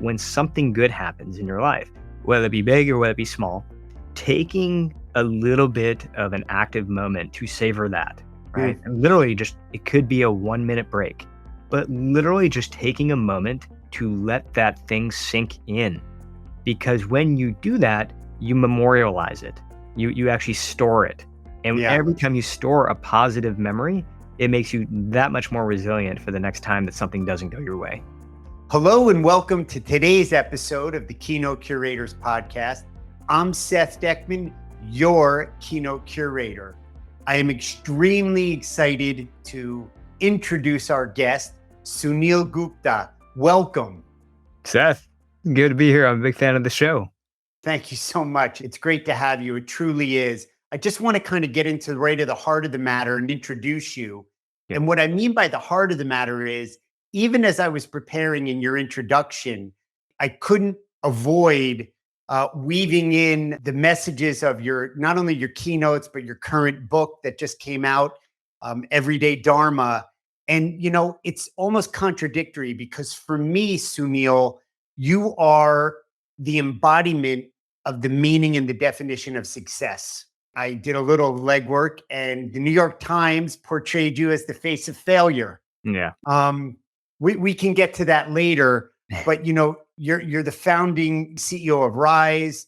when something good happens in your life, whether it be big or whether it be small, taking a little bit of an active moment to savor that, right? And literally just, it could be a 1 minute break, but literally just taking a moment to let that thing sink in. Because when you do that, you memorialize it. You actually store it. And every time you store a positive memory, it makes you that much more resilient for the next time that something doesn't go your way. Hello and welcome to today's episode of the Keynote Curators Podcast. I'm Seth Dechtman, your Keynote Curator. I am extremely excited to introduce our guest, Suneel Gupta. Welcome. Seth, good to be here. I'm a big fan of the show. Thank you so much. It's great to have you. It truly is. I just want to kind of get into right to the heart of the matter and introduce you. Yeah. And what I mean by the heart of the matter is, even as I was preparing in your introduction, I couldn't avoid weaving in the messages of not only your keynotes, but your current book that just came out, Everyday Dharma. And, it's almost contradictory because for me, Suneel, you are the embodiment of the meaning and the definition of success. I did a little legwork and the New York Times portrayed you as the face of failure. Yeah. We can get to that later, but you're the founding CEO of Rise,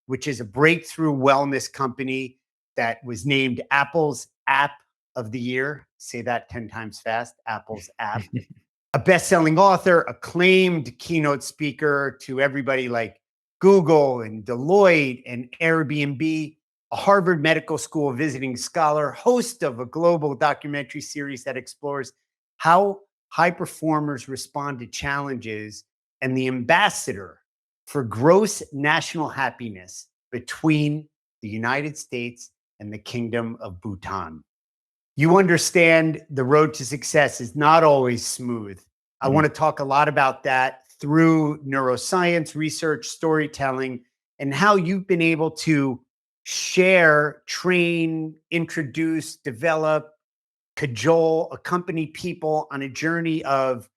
which is a breakthrough wellness company that was named Apple's App of the Year. Say that 10 times fast, Apple's App. A best-selling author, acclaimed keynote speaker to everybody like Google and Deloitte and Airbnb, a Harvard Medical School visiting scholar, host of a global documentary series that explores how high performers respond to challenges, and the ambassador for gross national happiness between the United States and the Kingdom of Bhutan. You understand the road to success is not always smooth. I want to talk a lot about that through neuroscience, research, storytelling, and how you've been able to share, train, introduce, develop, cajole, accompany people on a journey of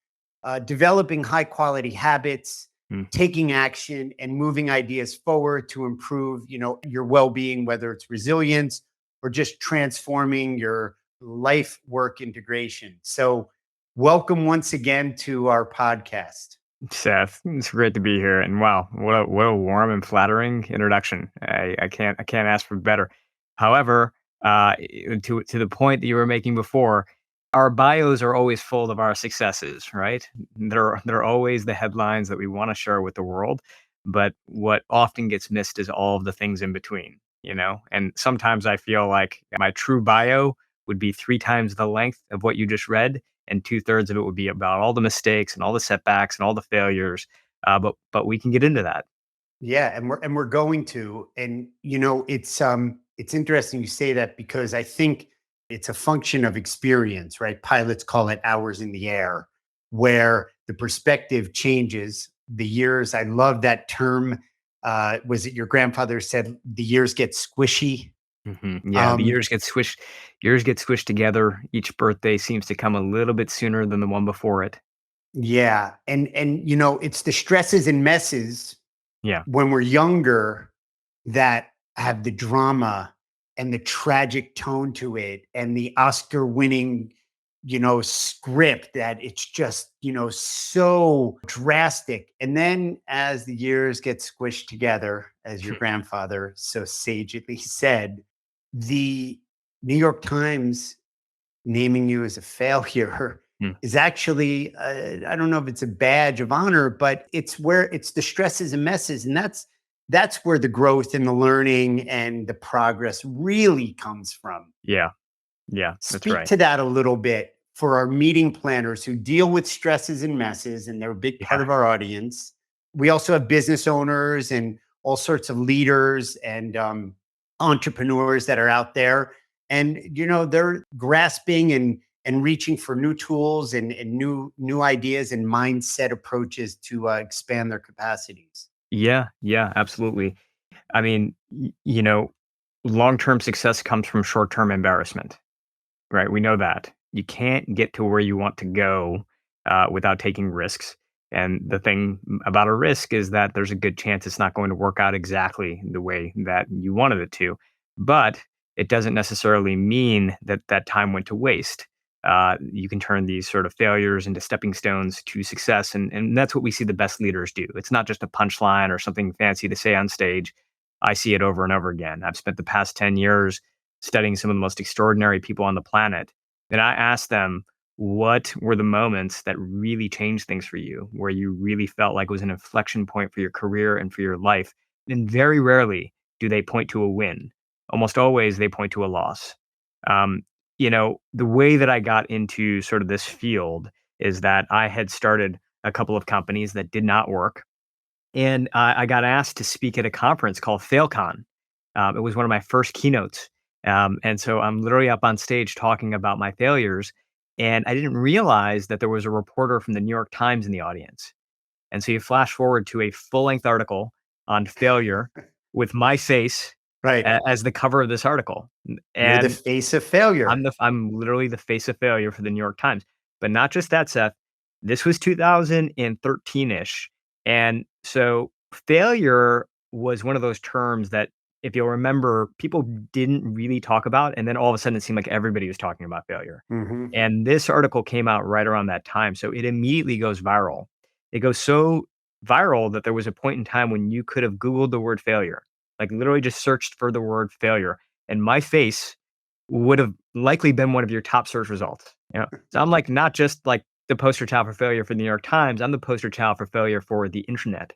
developing high quality habits, taking action, and moving ideas forward to improve, your well-being, whether it's resilience or just transforming your life work integration. So welcome once again to our podcast. Seth, it's great to be here. And wow, what a warm and flattering introduction. I can't ask for better. However, to the point that you were making before, our bios are always full of our successes, right? They're always the headlines that we want to share with the world. But what often gets missed is all of the things in between, And sometimes I feel like my true bio would be 3 times the length of what you just read, and 2/3 of it would be about all the mistakes and all the setbacks and all the failures. But we can get into that. Yeah, and we're going to, and it's interesting you say that because I think it's a function of experience, right? Pilots call it hours in the air, where the perspective changes. The years, I love that term. Was it your grandfather said the years get squishy? Mm-hmm. Yeah, the years get squished. Years get squished together. Each birthday seems to come a little bit sooner than the one before it. Yeah, and it's the stresses and messes. Yeah, when we're younger that have the drama and the tragic tone to it and the Oscar-winning, script that it's just, so drastic. And then as the years get squished together, as your grandfather so sagely said, the New York Times naming you as a failure is actually, I don't know if it's a badge of honor, but it's the stresses and messes. And that's where the growth and the learning and the progress really comes from. Yeah, that's Speak right. to that a little bit for our meeting planners who deal with stresses and messes, and they're a big part of our audience. We also have business owners and all sorts of leaders and entrepreneurs that are out there. And, they're grasping and reaching for new tools and new ideas and mindset approaches to expand their capacities. Yeah, absolutely. I mean, long-term success comes from short-term embarrassment, right? We know that. You can't get to where you want to go without taking risks. And the thing about a risk is that there's a good chance it's not going to work out exactly the way that you wanted it to. But it doesn't necessarily mean that that time went to waste. You can turn these sort of failures into stepping stones to success. And that's what we see the best leaders do. It's not just a punchline or something fancy to say on stage. I see it over and over again. I've spent the past 10 years studying some of the most extraordinary people on the planet. And I ask them, what were the moments that really changed things for you, where you really felt like it was an inflection point for your career and for your life? And very rarely do they point to a win. Almost always they point to a loss. Um, the way that I got into sort of this field is that I had started a couple of companies that did not work. And I got asked to speak at a conference called FailCon. It was one of my first keynotes. And so I'm literally up on stage talking about my failures. And I didn't realize that there was a reporter from the New York Times in the audience. And so you flash forward to a full length article on failure with my face Right. as the cover of this article. You're the And face of failure. I'm literally the face of failure for the New York Times. But not just that, Seth. This was 2013-ish. And so failure was one of those terms that, if you'll remember, people didn't really talk about. And then all of a sudden it seemed like everybody was talking about failure. Hmm. And this article came out right around that time. So it immediately goes viral. It goes so viral that there was a point in time when you could have Googled the word failure, like literally just searched for the word failure. And my face would have likely been one of your top search results. So I'm like not just like the poster child for failure for the New York Times. I'm the poster child for failure for the internet.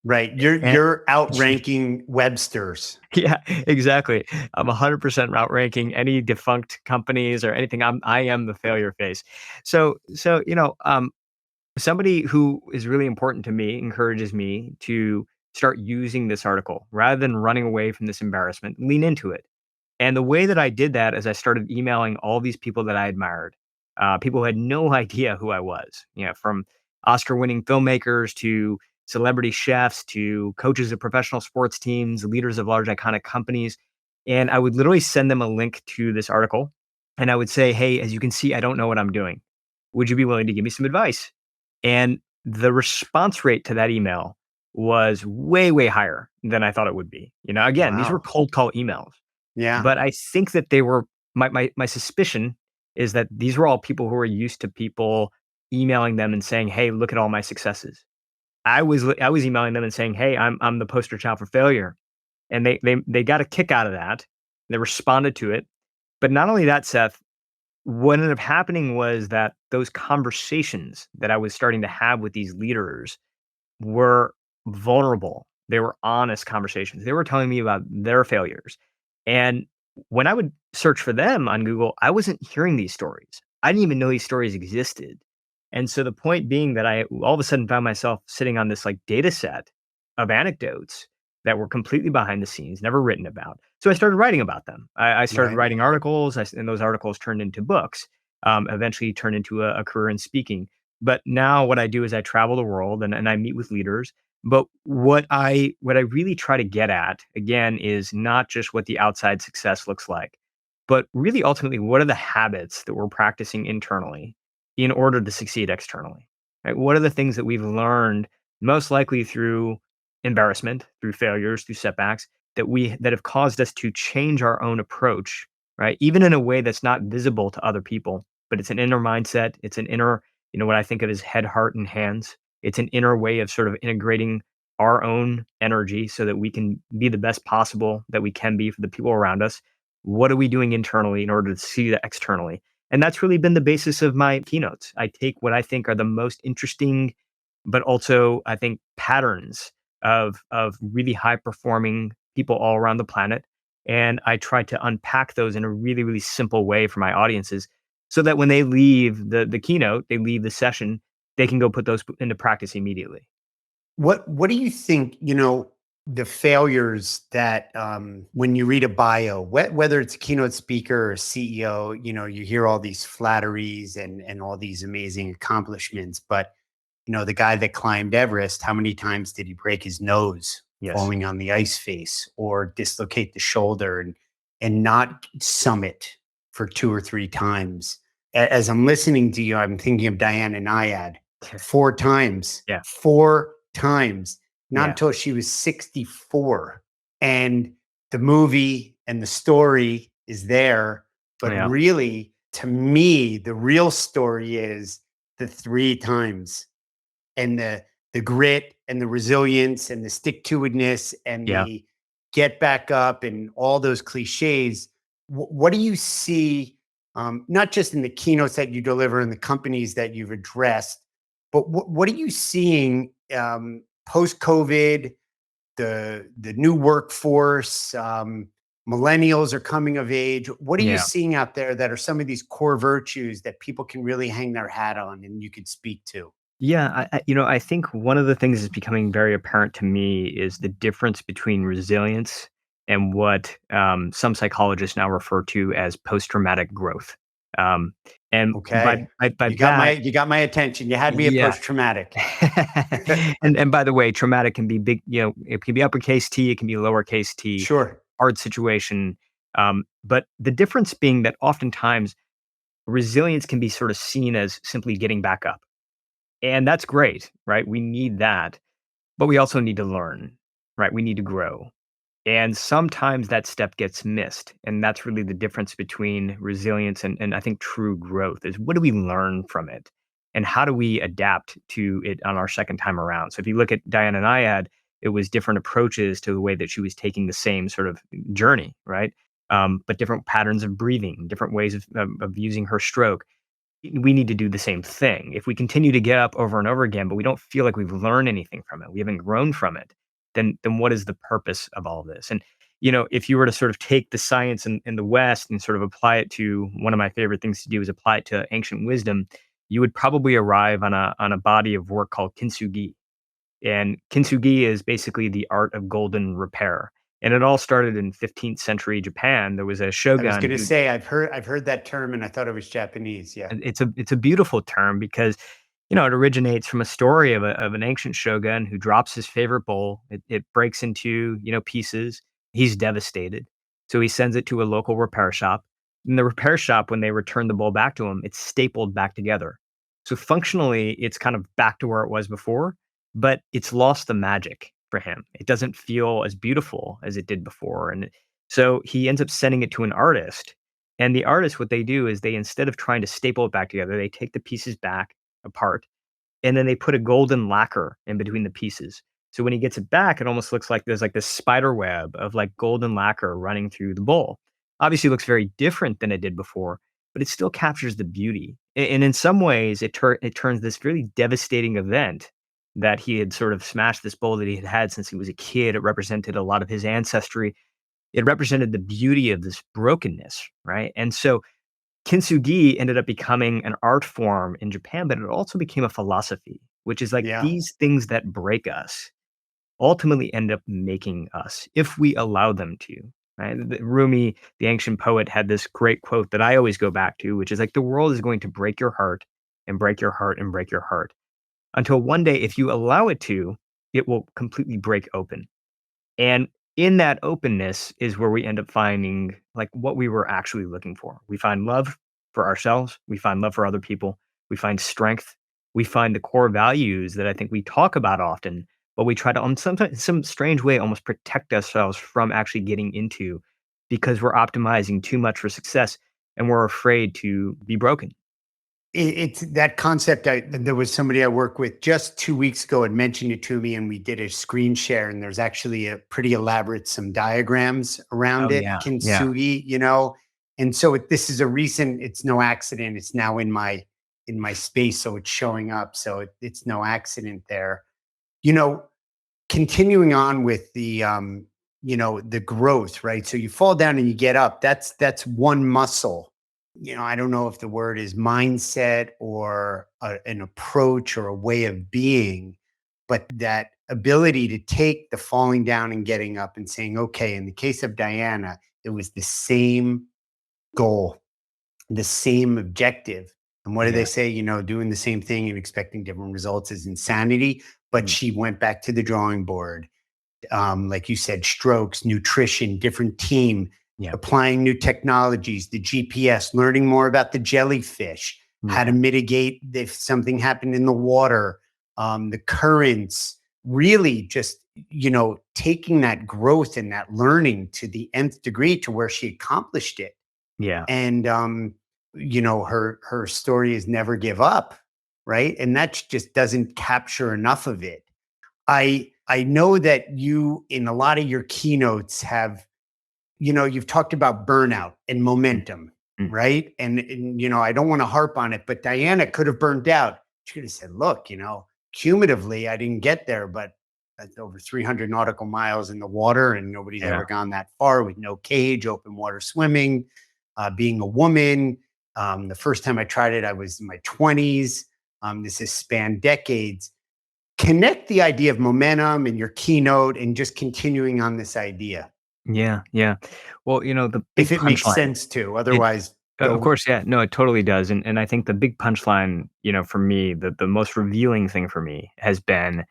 Right. You're And you're outranking Webster's. yeah, exactly. I'm 100% outranking any defunct companies or anything. I am the failure face. So somebody who is really important to me encourages me to start using this article rather than running away from this embarrassment. Lean into it. And the way that I did that is I started emailing all these people that I admired, people who had no idea who I was, from Oscar winning filmmakers to celebrity chefs to coaches of professional sports teams, leaders of large iconic companies. And I would literally send them a link to this article. And I would say, hey, as you can see, I don't know what I'm doing. Would you be willing to give me some advice? And the response rate to that email was way, way higher than I thought it would be. Again, these were Wow. cold call emails. Yeah. But I think that they were my suspicion is that these were all people who were used to people emailing them and saying, "Hey, look at all my successes." I was emailing them and saying, "Hey, I'm the poster child for failure." And they got a kick out of that. They responded to it. But not only that, Seth, what ended up happening was that those conversations that I was starting to have with these leaders were vulnerable. They were honest conversations. They were telling me about their failures. And when I would search for them on Google, I wasn't hearing these stories. I didn't even know these stories existed. And so the point being that I all of a sudden found myself sitting on this like data set of anecdotes that were completely behind the scenes, never written about. So I started writing about them. I started Right. writing articles, and those articles turned into books, eventually turned into a career in speaking. But now what I do is I travel the world and I meet with leaders. But what I really try to get at again is not just what the outside success looks like, but really ultimately what are the habits that we're practicing internally in order to succeed externally. Right? What are the things that we've learned most likely through embarrassment, through failures, through setbacks that have caused us to change our own approach, right? Even in a way that's not visible to other people, but it's an inner mindset, it's an inner what I think of as head, heart, and hands. It's an inner way of sort of integrating our own energy so that we can be the best possible that we can be for the people around us. What are we doing internally in order to see that externally? And that's really been the basis of my keynotes. I take what I think are the most interesting, but also I think patterns of really high performing people all around the planet. And I try to unpack those in a really, really simple way for my audiences so that when they leave the keynote, they leave the session, they can go put those into practice immediately. What do you think, the failures that when you read a bio, whether it's a keynote speaker or a CEO, you hear all these flatteries and all these amazing accomplishments, but the guy that climbed Everest, how many times did he break his nose Yes. falling on the ice face or dislocate the shoulder and not summit for two or three times? As I'm listening to you, I'm thinking of Diana Nyad, four times, Yeah. four times, not Yeah. until she was 64. And the movie and the story is there. But Yeah. really, to me, the real story is the three times and the grit and the resilience and the stick to itness and Yeah. the get back up and all those cliches. What do you see, not just in the keynotes that you deliver and the companies that you've addressed, but what are you seeing post COVID, the new workforce? Millennials are coming of age. What are you Yeah. seeing out there that are some of these core virtues that people can really hang their hat on and you could speak to? Yeah, I think one of the things that's becoming very apparent to me is the difference between resilience and what some psychologists now refer to as post-traumatic growth. Um, and Okay. by that, You got my attention. You had me at yeah. post traumatic. And by the way, traumatic can be big. It can be uppercase T, it can be lowercase t. Sure. Hard situation. But the difference being that oftentimes resilience can be sort of seen as simply getting back up. And that's great, right? We need that, but we also need to learn, right? We need to grow. And sometimes that step gets missed. And that's really the difference between resilience and I think true growth is what do we learn from it? And how do we adapt to it on our second time around? So if you look at Diana Nyad, it was different approaches to the way that she was taking the same sort of journey, right? But different patterns of breathing, different ways of using her stroke. We need to do the same thing. If we continue to get up over and over again, but we don't feel like we've learned anything from it, we haven't grown from it, then what is the purpose of all this? And if you were to sort of take the science in the West and sort of apply it to one of my favorite things to do is apply it to ancient wisdom, you would probably arrive on a body of work called Kintsugi. And Kintsugi is basically the art of golden repair. And it all started in 15th century Japan. There was a I was shogun going to who say I've heard that term and I thought it was Japanese. Yeah. and it's a beautiful term because, it originates from a story of an ancient shogun who drops his favorite bowl. It breaks into, pieces. He's devastated. So he sends it to a local repair shop. In the repair shop, when they return the bowl back to him, it's stapled back together. So functionally, it's kind of back to where it was before, but it's lost the magic for him. It doesn't feel as beautiful as it did before. And so he ends up sending it to an artist, and the artists, what they do is they instead of trying to staple it back together, they take the pieces back apart, and then they put a golden lacquer in between the pieces. So when he gets it back, it almost looks like there's like this spider web of like golden lacquer running through the bowl. Obviously, it looks very different than it did before, but it still captures the beauty. And in some ways, it turns this really devastating event that he had sort of smashed this bowl that he had had since he was a kid. It represented a lot of his ancestry. It represented the beauty of this brokenness, right? And so Kintsugi ended up becoming an art form in Japan, but it also became a philosophy, which is like Yeah. these things that break us ultimately end up making us if we allow them to. Right? Rumi, the ancient poet, had this great quote that I always go back to, which is like the world is going to break your heart and break your heart and break your heart until one day, if you allow it to, it will completely break open. And in that openness is where we end up finding like what we were actually looking for. We find love for ourselves, we find love for other people, we find strength, we find the core values that I think we talk about often, but we try to sometimes some strange way almost protect ourselves from actually getting into because we're optimizing too much for success and we're afraid to be broken. It's that concept. There was somebody I work with just 2 weeks ago had mentioned it to me, and we did a screen share. And there's actually a pretty elaborate some diagrams Oh around it. yeah. Yeah. Kintsugi, and so this is a recent. It's no accident. It's now in my space, so it's showing up. So it's no accident there. You know, Continuing on with the growth, right? So you fall down and you get up. That's one muscle. I don't know if the word is mindset or an approach or a way of being, but that ability to take the falling down and getting up and saying, okay, in the case of Diana, it was the same goal, the same objective. And what do they Yeah. say? Doing the same thing and expecting different results is insanity. But Mm, she went back to the drawing board, like you said, strokes, nutrition, different team, yeah. applying new technologies, the GPS, learning more about the jellyfish, how to Yeah. mitigate if something happened in the water, the currents, really just, taking that growth and that learning to the nth degree to where she accomplished it. Yeah. And, her story is never give up. Right. And that just doesn't capture enough of it. I know that you, in a lot of your keynotes, have, you've talked about burnout and Mm, momentum, mm. right? And I don't want to harp on it, but Diana could have burned out. She could have said, look, cumulatively, I didn't get there, but that's over 300 nautical miles in the water, and nobody's Yeah. ever gone that far with no cage, open water swimming, being a woman. The first time I tried it, I was in my 20s. This has spanned decades. Connect the idea of momentum in your keynote and just continuing on this idea, Yeah. Yeah. Well, the if big it makes punchline, sense to. it Otherwise, of go. course, yeah. No, it totally does. And I think the big punchline, for me, the most revealing thing for me has been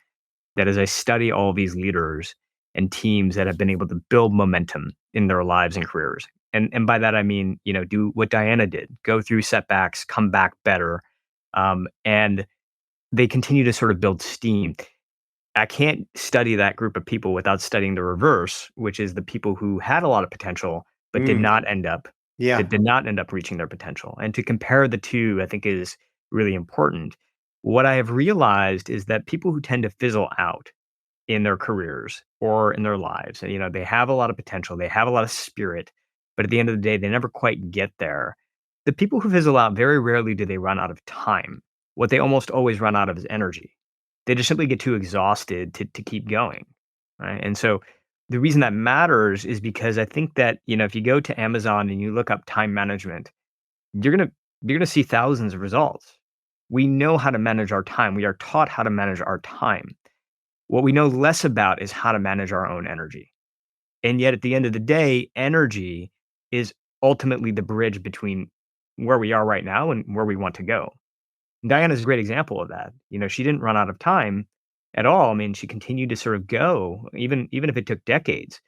that as I study all these leaders and teams that have been able to build momentum in their lives and careers. And by that I mean, do what Diana did, go through setbacks, come back better. And they continue to sort of build steam. I can't study that group of people without studying the reverse, which is the people who had a lot of potential but did Mm, not end up yeah. that did not end up reaching their potential. And to compare the two, I think is really important. What I have realized is that people who tend to fizzle out in their careers or in their lives, and they have a lot of potential, they have a lot of spirit, but at the end of the day, they never quite get there. The people who fizzle out, very rarely do they run out of time. What they almost always run out of is energy. They just simply get too exhausted to keep going, right? And so the reason that matters is because I think that, if you go to Amazon and you look up time management, you're gonna you're gonna see thousands of results. We know how to manage our time. We are taught how to manage our time. What we know less about is how to manage our own energy. And yet at the end of the day, energy is ultimately the bridge between where we are right now and where we want to go. Diana's a great example of that. She didn't run out of time at all. I mean, she continued to sort of go, even if it took decades.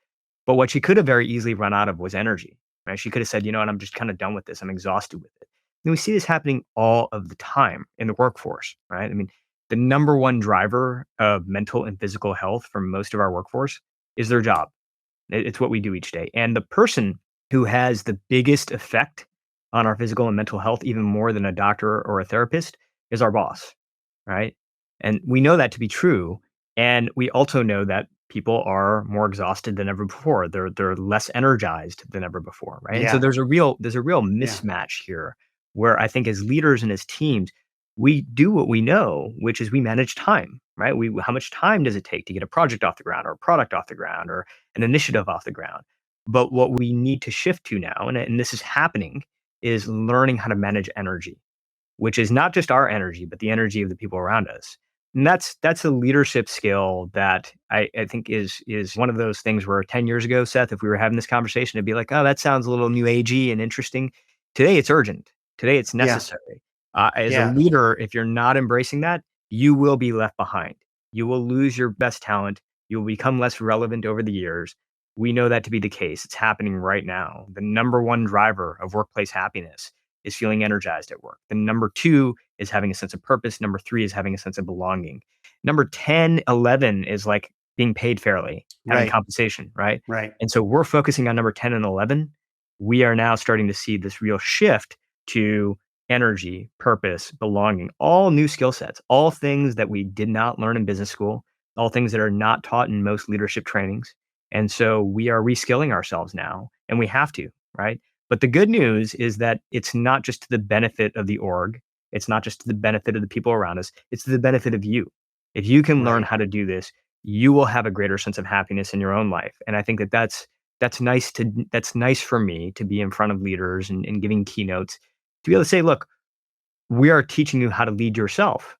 But what she could have very easily run out of was energy. Right? She could have said, what, I'm just kind of done with this. I'm exhausted with it. And we see this happening all of the time in the workforce, right? I mean, the number one driver of mental and physical health for most of our workforce is their job. It's what we do each day. And the person who has the biggest effect on our physical and mental health, even more than a doctor or a therapist, is our boss, right? And we know that to be true. And we also know that people are more exhausted than ever before. They're less energized than ever before, right? And so Yeah. there's a real Yeah. mismatch here where I think as leaders and as teams, we do what we know, which is we manage time, right? We How much time does it take to get a project off the ground or a product off the ground or an initiative off the ground? But what we need to shift to now, and this is happening, is learning how to manage energy, which is not just our energy, but the energy of the people around us. And that's a leadership skill that I think is one of those things where 10 years ago, Seth, if we were having this conversation, it'd be like, oh, that sounds a little new agey and interesting. Today it's urgent. Today it's Yeah. necessary. As a Yeah. leader, if you're not embracing that, you will be left behind. You will lose your best talent. You will become less relevant over the years. We know that to be the case. It's happening right now. The number one driver of workplace happiness is feeling energized at work. The number two is having a sense of purpose. Number three is having a sense of belonging. Number 10, 11 is like being paid fairly, having Right. compensation, right? Right. And so we're focusing on number 10 and 11. We are now starting to see this real shift to energy, purpose, belonging, all new skill sets, all things that we did not learn in business school, all things that are not taught in most leadership trainings. And so we are reskilling ourselves now, and we have to, right? But the good news is that it's not just to the benefit of the org. It's not just to the benefit of the people around us. It's to the benefit of you. If you can learn Right. how to do this, you will have a greater sense of happiness in your own life. And I think that that's nice for me to be in front of leaders and giving keynotes to be able to say, look, we are teaching you how to lead yourself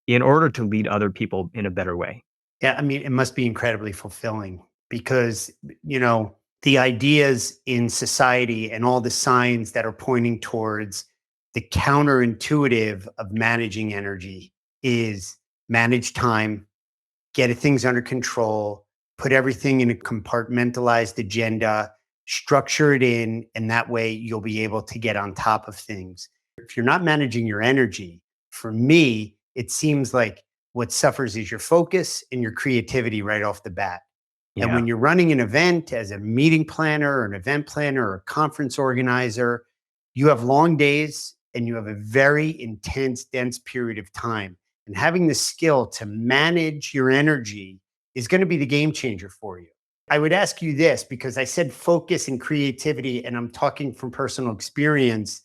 in order to lead other people in a better way. Yeah. I mean, it must be incredibly fulfilling because, you know, the ideas in society and all the signs that are pointing towards the counterintuitive of managing energy is manage time, get things under control, put everything in a compartmentalized agenda, structure it in, and that way you'll be able to get on top of things. If you're not managing your energy, for me, it seems like what suffers is your focus and your creativity right off the bat. And Yeah. when you're running an event as a meeting planner or an event planner or a conference organizer, you have long days and you have a very intense, dense period of time. And having the skill to manage your energy is going to be the game changer for you. I would ask you this because I said focus and creativity, and I'm talking from personal experience.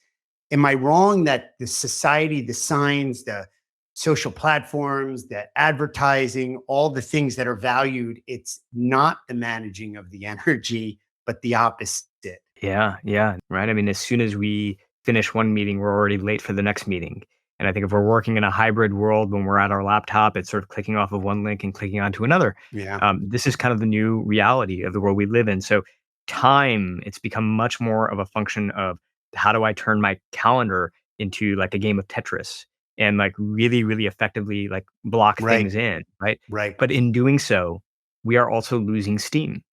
Am I wrong that the society, the signs, the social platforms, the advertising, all the things that are valued, it's not the managing of the energy, but the opposite? Yeah, yeah, right. I mean, as soon as we finish one meeting, we're already late for the next meeting. And I think if we're working in a hybrid world, when we're at our laptop, it's sort of clicking off of one link and clicking onto another. Yeah. This is kind of the new reality of the world we live in. So, time, it's become much more of a function of how do I turn my calendar into like a game of Tetris and like really, really effectively like block Right. things in, right? Right. But in doing so, we are also losing steam,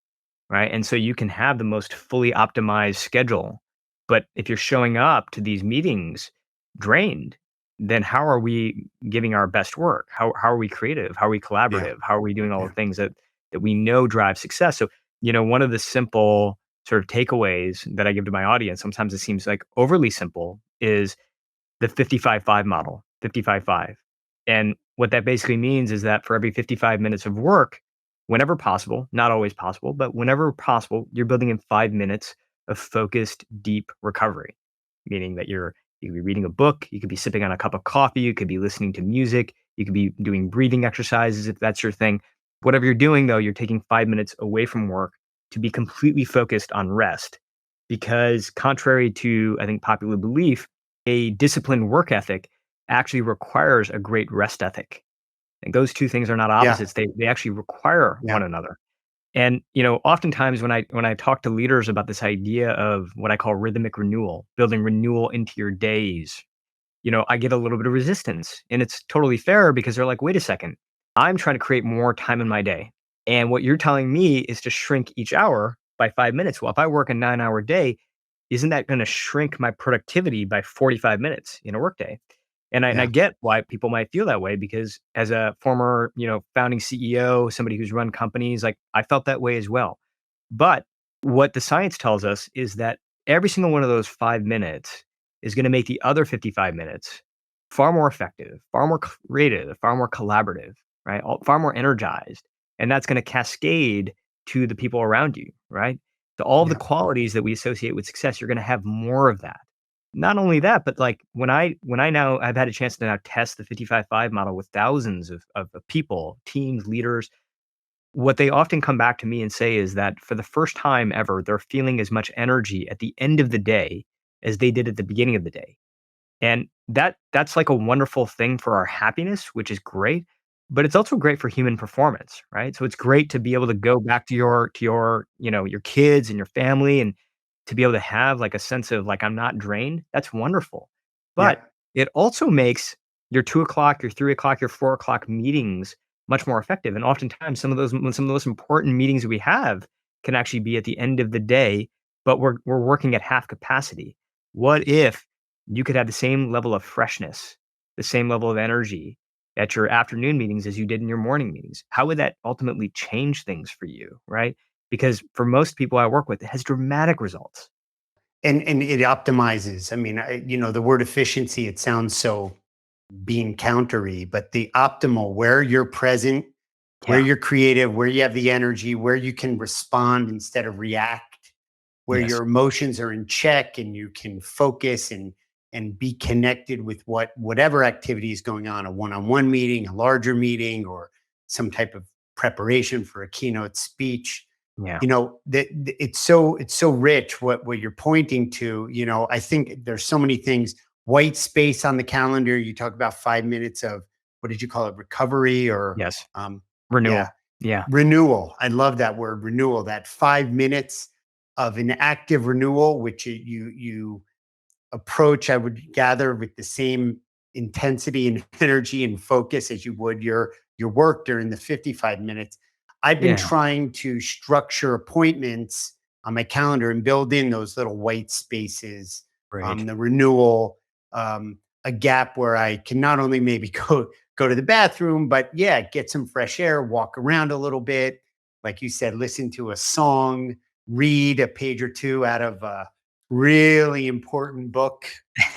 right? And so you can have the most fully optimized schedule, but if you're showing up to these meetings drained, then how are we giving our best work? How are we creative? How are we Yeah. collaborative? How are we doing all Yeah. the things that we know drive success? So, one of the simple sort of takeaways that I give to my audience, sometimes it seems like overly simple, is the 55-5 model, 55-5. And what that basically means is that for every 55 minutes of work, whenever possible, not always possible, but whenever possible, you're building in 5 minutes of focused, deep recovery, meaning that you could be reading a book, you could be sipping on a cup of coffee, you could be listening to music, you could be doing breathing exercises if that's your thing. Whatever you're doing, though, you're taking 5 minutes away from work to be completely focused on rest. Because contrary to, I think, popular belief, a disciplined work ethic actually requires a great rest ethic. And those two things are not Yeah. opposites. They actually require Yeah. one another. And oftentimes when I talk to leaders about this idea of what I call rhythmic renewal, building renewal into your days, I get a little bit of resistance. And it's totally fair because they're like, wait a second, I'm trying to create more time in my day. And what you're telling me is to shrink each hour by 5 minutes. Well, if I work a 9-hour day, isn't that going to shrink my productivity by 45 minutes in a workday? And I Yeah. get why people might feel that way because as a former, founding CEO, somebody who's run companies, like I felt that way as well. But what the science tells us is that every single one of those 5 minutes is going to make the other 55 minutes far more effective, far more creative, far more collaborative, right? Far more energized. And that's going to cascade to the people around you, right? So all of the Yeah. qualities that we associate with success, you're going to have more of that. Not only that, but like when I now I've had a chance to now test the 55-5 model with thousands of people, teams, leaders, what they often come back to me and say is that for the first time ever, they're feeling as much energy at the end of the day as they did at the beginning of the day. And that's like a wonderful thing for our happiness, which is great, but it's also great for human performance, right? So it's great to be able to go back to your kids and your family and to be able to have like a sense of like I'm not drained. That's wonderful. Yeah. But it also makes your 2 o'clock, your 3 o'clock, your 4 o'clock meetings much more effective. And oftentimes some of the most important meetings we have can actually be at the end of the day, but we're working at half capacity. What if you could have the same level of freshness, the same level of energy at your afternoon meetings as you did in your morning meetings? How would that ultimately change things for you, right? Because for most people I work with, it has dramatic results. And it optimizes. I mean, the word efficiency, it sounds so being countery, but the optimal, where you're present, where Yeah. you're creative, where you have the energy, where you can respond instead of react, where Yes. your emotions are in check and you can focus and be connected with whatever activity is going on, a one-on-one meeting, a larger meeting, or some type of preparation for a keynote speech. Yeah. That it's so rich what you're pointing to. I think there's so many things. White space on the calendar. You talk about 5 minutes of, what did you call it, recovery, or Yes. um yeah, Renewal. Yeah. renewal. I love that word, renewal. That 5 minutes of an active renewal, which you approach, I would gather, with the same intensity and energy and focus as you would your work during the 55 minutes. I've been Yeah. trying to structure appointments on my calendar and build in those little white spaces, Great. the renewal. a gap where I can not only maybe go to the bathroom, but yeah, get some fresh air, walk around a little bit. Like you said, listen to a song, read a page or two out of a really important book.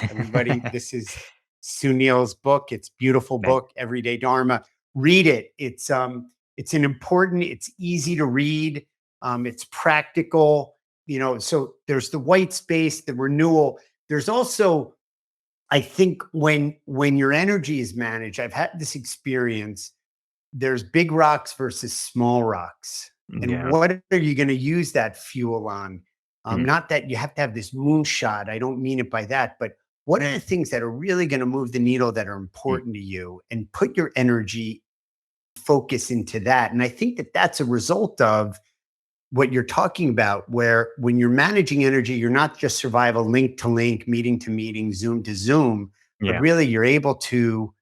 Everybody, this is Suneel's book. It's beautiful Thank book, Everyday Dharma. Read it. It's an important, it's easy to read. It's practical, so there's the white space, the renewal. There's also, I think, when your energy is managed, I've had this experience. There's big rocks versus small rocks. And Yeah. what are you going to use that fuel on? Mm, Not that you have to have this moonshot. I don't mean it by that, but what are the things that are really going to move the needle that are mm, important to you, and put your energy focus into that. And I think that that's a result of what you're talking about, where when you're managing energy, you're not just survival link to link, meeting to meeting, Zoom to Zoom, but yeah. really you're able to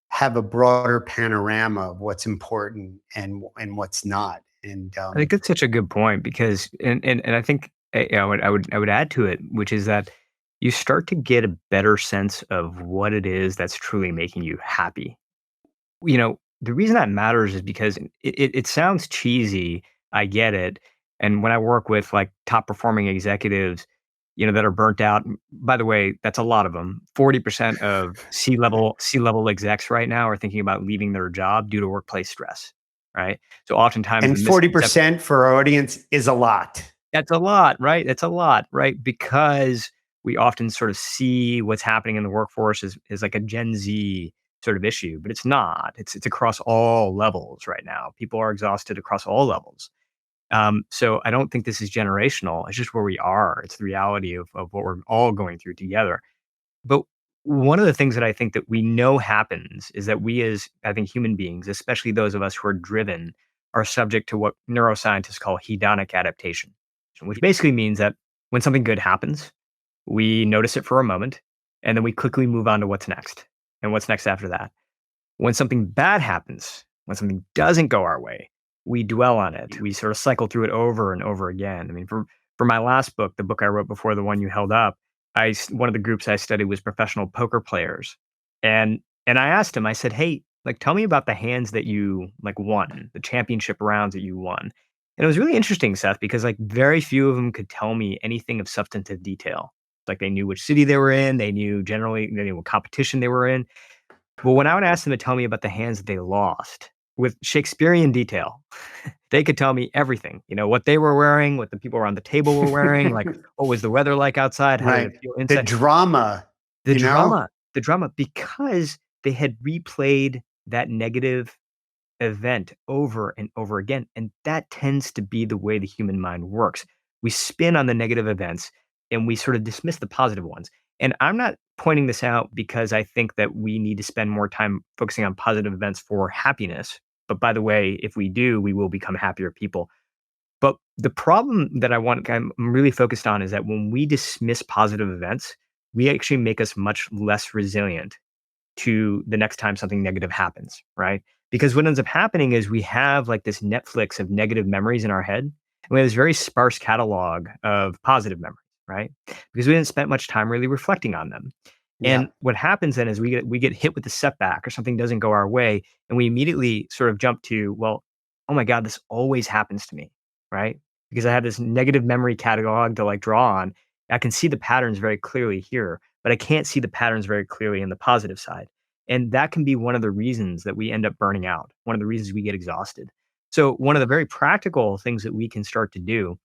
have a broader panorama of what's important and what's not. And I think that's such a good point because and I think I would add to it, which is that you start to get a better sense of what it is that's truly making you happy. The reason that matters is because it sounds cheesy. I get it. And when I work with like top performing executives, that are burnt out. By the way, that's a lot of them. 40% of C level execs right now are thinking about leaving their job due to workplace stress. Right. So oftentimes the and misconception 40% for our audience is a lot. that's a lot, right? That's a lot, right? Because we often sort of see what's happening in the workforce as like a Gen Z sort of issue, but it's not. It's across all levels right now. People are exhausted across all levels. So I don't think this is generational. It's just where we are. It's the reality of what we're all going through together. But one of the things that I think that we know happens is that we as, I think, human beings, especially those of us who are driven, are subject to what neuroscientists call hedonic adaptation, which basically means that when something good happens, we notice it for a moment and then we quickly move on to what's next and what's next after that. When something bad happens, when something doesn't go our way, we dwell on it. Yeah. We sort of cycle through it over and over again. I mean, for my last book, the book I wrote before the one you held up, one of the groups I studied was professional poker players, and I asked him. I said, "Hey, like, tell me about the hands that you like won, the championship rounds that you won." And it was really interesting, Seth, because like very few of them could tell me anything of substantive detail. Like they knew which city they were in, they knew what competition they were in, but when I would ask them to tell me about the hands that they lost with Shakespearean detail, they could tell me everything. What they were wearing, what the people around the table were wearing, like what was the weather like outside, how did Right. it feel The inside. drama, The you know? drama, the drama, because they had replayed that negative event over and over again. And that tends to be the way the human mind works. We spin on the negative events and we sort of dismiss the positive ones. And I'm not pointing this out because I think that we need to spend more time focusing on positive events for happiness. But by the way, if we do, we will become happier people. But the problem that I'm really focused on is that when we dismiss positive events, we actually make us much less resilient to the next time something negative happens, right? Because what ends up happening is we have like this Netflix of negative memories in our head, and we have this very sparse catalog of positive memories, right? Because we didn't spend much time really reflecting on them. Yeah. And what happens then is we get hit with a setback or something doesn't go our way, and we immediately sort of jump to, well, oh my God, this always happens to me, right? Because I have this negative memory catalog to like draw on. I can see the patterns very clearly here, but I can't see the patterns very clearly in the positive side. And that can be one of the reasons that we end up burning out, one of the reasons we get exhausted. So, one of the very practical things that we can start to do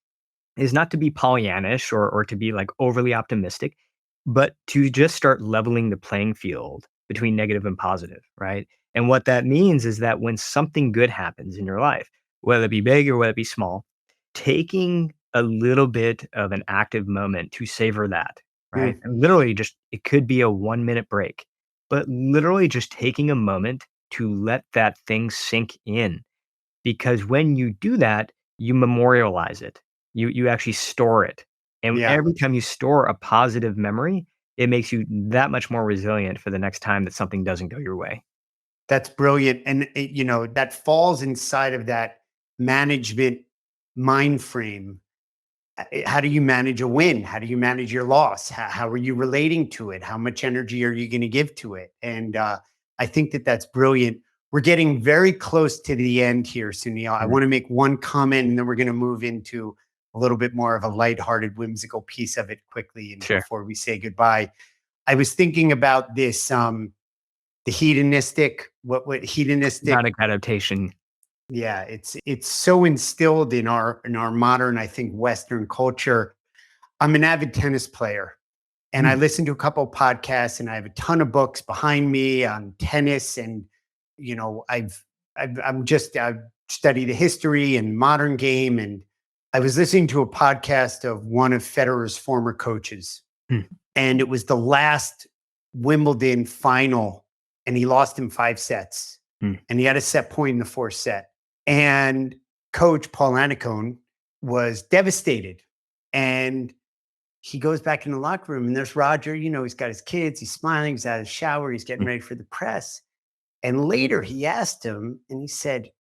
is not to be Pollyannish or to be like overly optimistic, but to just start leveling the playing field between negative and positive, right? And what that means is that when something good happens in your life, whether it be big or whether it be small, taking a little bit of an active moment to savor that, right? Mm. And literally just, it could be a 1 minute break, but literally just taking a moment to let that thing sink in, because when you do that, you memorialize it. You actually store it. And Yeah. every time you store a positive memory, it makes you that much more resilient for the next time that something doesn't go your way. That's brilliant. And that falls inside of that management mind frame. How do you manage a win? How do you manage your loss? How are you relating to it? How much energy are you going to give to it? And I think that that's brilliant. We're getting very close to the end here, Sunil. I Mm. want to make one comment, and then we're going to move into a little bit more of a lighthearted, whimsical piece of it quickly, and Sure. before we say goodbye. I was thinking about this, the hedonistic, what hedonistic. Hypnotic adaptation. Yeah, it's so instilled in our modern, I think, Western culture. I'm an avid tennis player, and I Mm. listen to a couple of podcasts, and I have a ton of books behind me on tennis. And I've studied the history and modern game, and I was listening to a podcast of one of Federer's former coaches, Mm. and it was the last Wimbledon final, and he lost in 5 sets, Mm. and he had a set point in the fourth set. And coach Paul Anacone was devastated. And he goes back in the locker room, and there's Roger. He's got his kids, he's smiling, he's out of the shower, he's getting Mm. ready for the press. And later he asked him, and he said,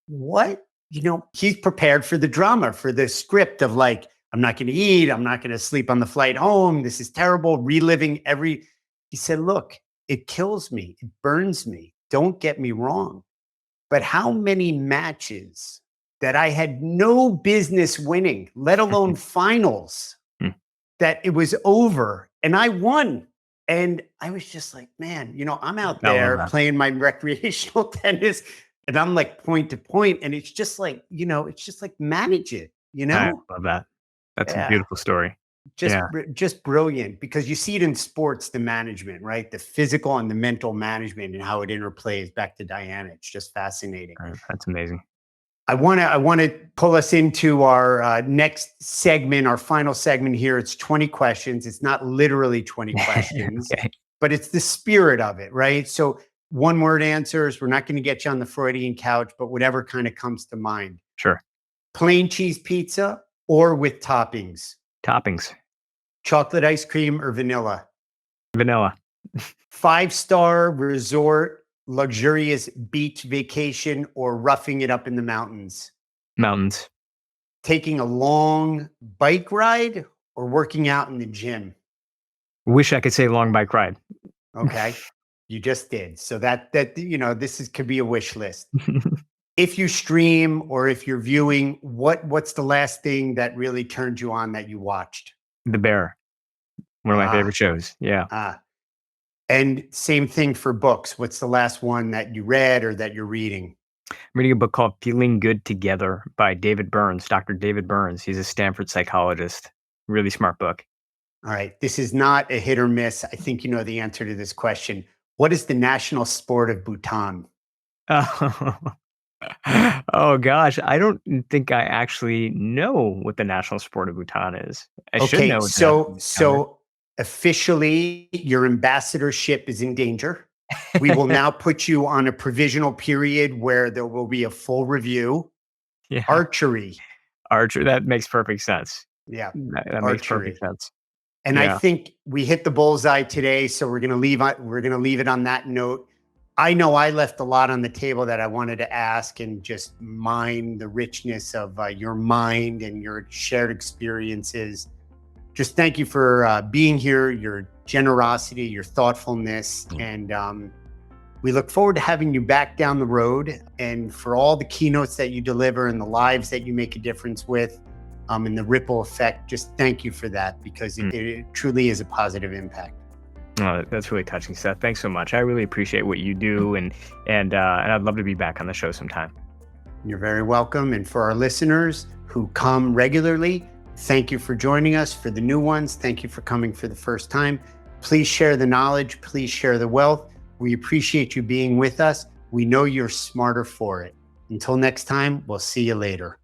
what? He's prepared for the drama, for the script of like, I'm not going to eat, I'm not going to sleep on the flight home. This is terrible, reliving every. He said, look, it kills me, it burns me. Don't get me wrong. But how many matches that I had no business winning, let alone finals, Mm. that it was over and I won. And I was just like, man, I'm out I love there that. playing my recreational tennis, and I'm like point to point. And it's just like, manage it, I love that. That's a Yeah. beautiful story. Yeah. Just brilliant, because you see it in sports, the management, right? The physical and the mental management, and how it interplays. Back to Diana, it's just fascinating. That's amazing. I want to pull us into our next segment, our final segment here. It's 20 questions. It's not literally 20 questions, Okay. but it's the spirit of it, right? So one word answers. We're not going to get you on the Freudian couch, but whatever kind of comes to mind. Sure. Plain cheese pizza or with toppings? Toppings. Chocolate ice cream or vanilla? Vanilla. 5-star resort, luxurious beach vacation, or roughing it up in the mountains? Mountains. Taking a long bike ride or working out in the gym? Wish I could say long bike ride. Okay. You just did. So could be a wish list. If you stream or if you're viewing, what's the last thing that really turned you on that you watched? The Bear. One of my Ah. favorite shows. Yeah. And same thing for books. What's the last one that you read or that you're reading? I'm reading a book called Feeling Good Together by David Burns, Dr. David Burns. He's a Stanford psychologist. Really smart book. All right. This is not a hit or miss. I think you know the answer to this question. What is the national sport of Bhutan? Oh, oh gosh. I don't think I actually know what the national sport of Bhutan is. I should Okay. know what the national Bhutan is. So officially, your ambassadorship is in danger. We will now put you on a provisional period where there will be a full review. Yeah. Archery. Archer. That makes perfect sense. Yeah. That makes perfect sense. And I Yeah. think we hit the bullseye today. So we're gonna leave it on that note. I know I left a lot on the table that I wanted to ask, and just mine the richness of your mind and your shared experiences. Just thank you for being here, your generosity, your thoughtfulness, and we look forward to having you back down the road. And for all the keynotes that you deliver and the lives that you make a difference with, and the ripple effect, just thank you for that, because it truly is a positive impact. Oh, that's really touching, Seth. Thanks so much. I really appreciate what you do, and I'd love to be back on the show sometime. You're very welcome. And for our listeners who come regularly, thank you for joining us. For the new ones, thank you for coming for the first time. Please share the knowledge. Please share the wealth. We appreciate you being with us. We know you're smarter for it. Until next time, we'll see you later.